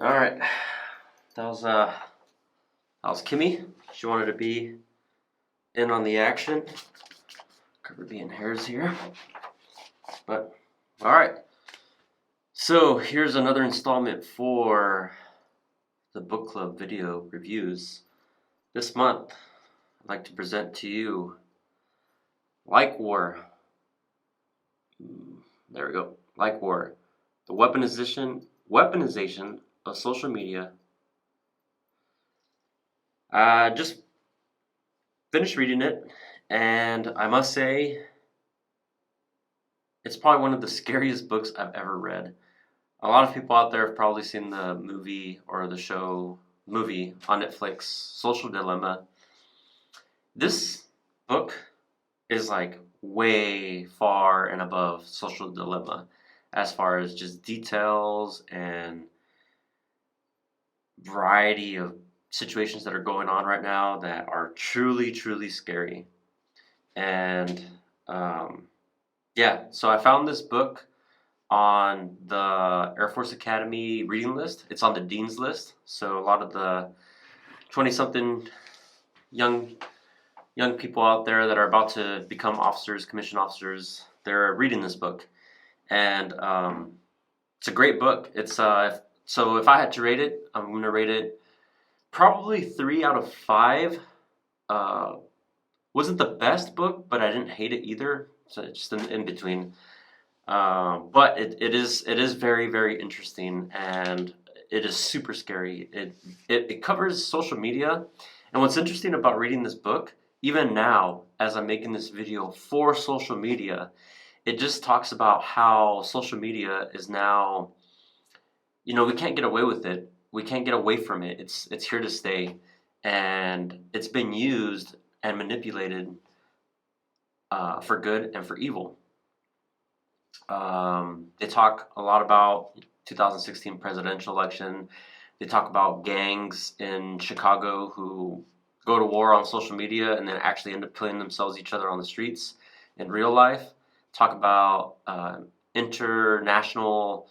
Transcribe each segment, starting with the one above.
All right, that was Kimmy. She wanted to be in on the action. Cover being hairs here, but all right. So here's another installment for the book club video reviews. This month, I'd like to present to you Like War. There we go. Like War, the weaponization of social media. Just finished reading it, and I must say, it's probably one of the scariest books I've ever read. A lot of people out there have probably seen the movie or the movie on Netflix, Social Dilemma. This book is like way far and above Social Dilemma as far as just details and variety of situations that are going on right now that are truly, truly scary. And yeah, so I found this book on the Air Force Academy reading list. It's on the dean's list, so a lot of the 20-something young people out there that are about to become officers, commissioned officers, they're reading this book, and it's a great book. It's so if I had to rate it, I'm gonna rate it probably 3 out of 5. Wasn't the best book, but I didn't hate it either. So it's just in between. But it is very, very interesting, and it is super scary. It covers social media, and what's interesting about reading this book, even now as I'm making this video for social media, it just talks about how social media is now, we can't get away with it. We can't get away from it. It's here to stay, and it's been used and manipulated for good and for evil. They talk a lot about 2016 presidential election. They talk about gangs in Chicago who go to war on social media and then actually end up killing themselves, each other on the streets in real life. Talk about international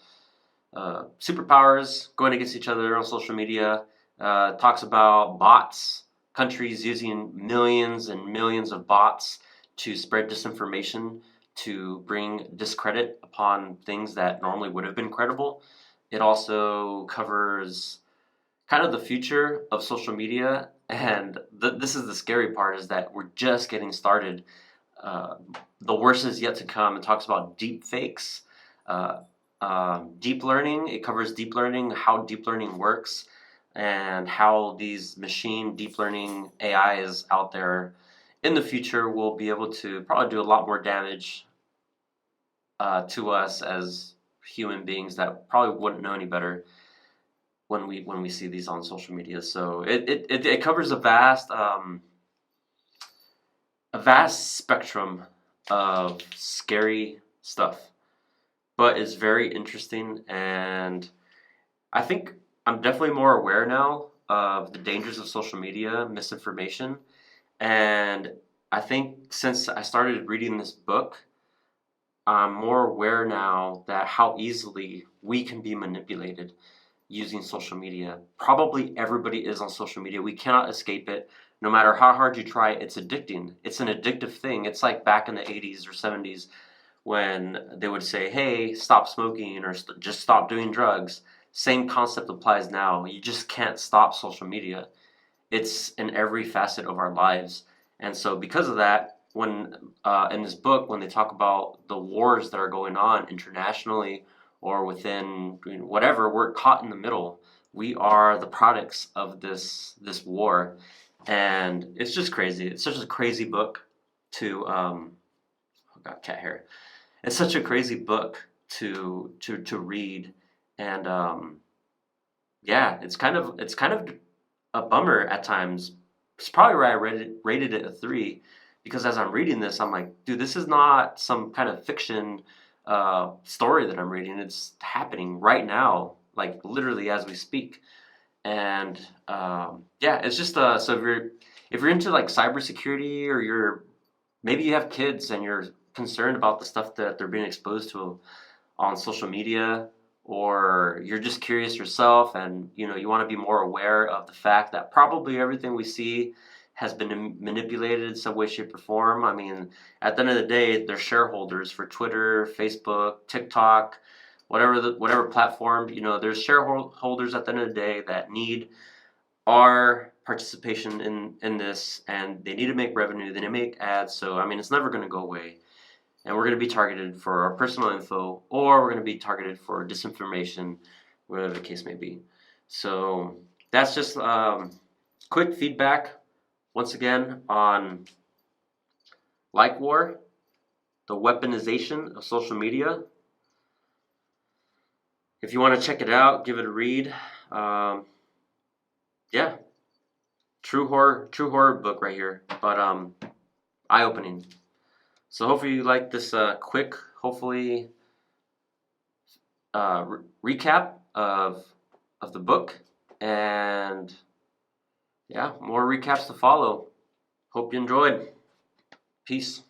superpowers going against each other on social media. Talks about bots, countries using millions and millions of bots to spread disinformation, to bring discredit upon things that normally would have been credible. It also covers kind of the future of social media, and this is the scary part, is that we're just getting started. The worst is yet to come. It talks about deep fakes, deep learning. It covers deep learning, how deep learning works, and how these machine deep learning AIs out there in the future will be able to probably do a lot more damage to us as human beings that probably wouldn't know any better when we see these on social media. So it covers a vast spectrum of scary stuff, but it's very interesting, and I think I'm definitely more aware now of the dangers of social media, misinformation, and I think since I started reading this book, I'm more aware now that how easily we can be manipulated using social media. Probably everybody is on social media. We cannot escape it. No matter how hard you try, it's addicting. It's an addictive thing. It's like back in the 80s or 70s when they would say, hey, stop smoking or just stop doing drugs. Same concept applies now. You just can't stop social media. It's in every facet of our lives. And so because of that, when in this book, when they talk about the wars that are going on internationally or within whatever, we're caught in the middle. We are the products of this war, and it's just crazy. It's such a crazy book to oh god, cat hair. It's such a crazy book to read, and yeah, it's kind of a bummer at times. It's probably why I rated it a 3. Because as I'm reading this, I'm like, dude, this is not some kind of fiction story that I'm reading. It's happening right now, like literally as we speak. And yeah, it's just so if you're into like cybersecurity, or maybe you have kids and you're concerned about the stuff that they're being exposed to on social media, or you're just curious yourself and you want to be more aware of the fact that probably everything we see has been manipulated in some way, shape, or form. I mean, at the end of the day, they're shareholders for Twitter, Facebook, TikTok, whatever platform. There's shareholders at the end of the day that need our participation in this, and they need to make revenue, they need to make ads. So I mean, it's never going to go away, and we're going to be targeted for our personal info, or we're going to be targeted for disinformation, whatever the case may be. So that's just quick feedback once again on like war, the weaponization of social media. If you want to check it out, give it a read. Yeah, true horror book right here, but eye opening. So hopefully you like this quick, hopefully recap of the book, and yeah, more recaps to follow. Hope you enjoyed. Peace.